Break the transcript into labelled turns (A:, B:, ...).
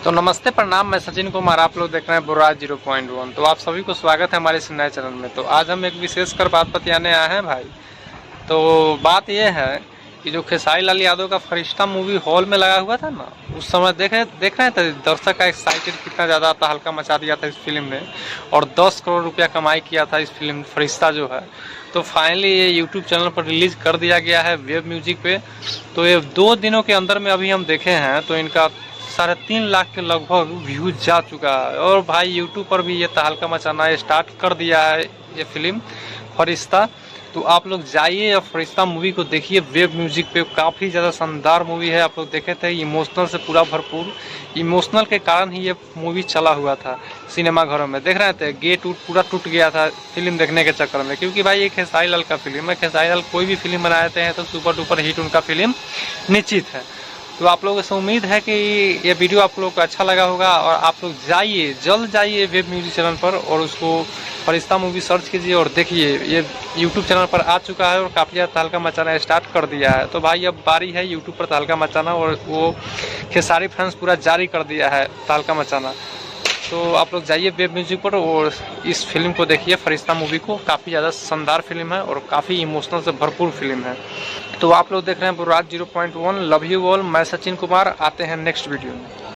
A: तो नमस्ते प्रणाम, मैं सचिन कुमार। आप लोग देख रहे हैं बुर्राज 0.1। तो आप सभी को स्वागत है हमारे इस नए चैनल में। तो आज हम एक विशेषकर बात बतियाने आए हैं भाई। तो बात यह है कि जो खेसारी लाल यादव का फरिश्ता मूवी हॉल में लगा हुआ था ना, उस समय देख रहे थे दर्शक का एक्साइटेड कितना ज़्यादा था, हल्का मचा दिया था इस फिल्म ने। और 10 करोड़ रुपया कमाई किया था इस फिल्म फरिश्ता जो है। तो फाइनली ये यूट्यूब चैनल पर रिलीज कर दिया गया है वेब म्यूजिक पे। तो ये 2 दिनों के अंदर में अभी हम देखे हैं तो इनका 3.5 लाख के लगभग व्यूज जा चुका है। और भाई यूट्यूब पर भी ये तहलका मचाना स्टार्ट कर दिया है ये फिल्म फरिश्ता। तो आप लोग जाइए और फरिश्ता मूवी को देखिए वेब म्यूजिक पे। काफ़ी ज़्यादा शानदार मूवी है। आप लोग देखे थे इमोशनल से पूरा भरपूर। इमोशनल के कारण ही ये मूवी चला हुआ था सिनेमा घरों में। देख रहे थे गेट पूरा टूट गया था फिल्म देखने के चक्कर में, क्योंकि भाई ये खेसारी लाल का फिल्म है। खेसारी लाल कोई भी फिल्म बनाते हैं तो सुपर डुपर हिट उनका फिल्म निश्चित है। तो आप लोगों से उम्मीद है कि ये वीडियो आप लोगों को अच्छा लगा होगा। और आप लोग जाइए, जल्द जाइए वेब म्यूजिक चैनल पर और उसको फरिश्ता मूवी सर्च कीजिए और देखिए। ये यूट्यूब चैनल पर आ चुका है और काफ़ी ज़्यादा तहलका मचाना स्टार्ट कर दिया है। तो भाई अब बारी है यूट्यूब पर तहलका मचाना, और वो खेसारी फैंस पूरा जारी कर दिया है तहलका मचाना। तो आप लोग जाइए वेब म्यूजिक पर और इस फिल्म को देखिए, फरिश्ता मूवी को। काफ़ी ज़्यादा शानदार फिल्म है और काफ़ी इमोशनल से भरपूर फिल्म है। तो आप लोग देख रहे हैं बुर्राज 0.1। Love you all. मैं सचिन कुमार। आते हैं नेक्स्ट वीडियो में।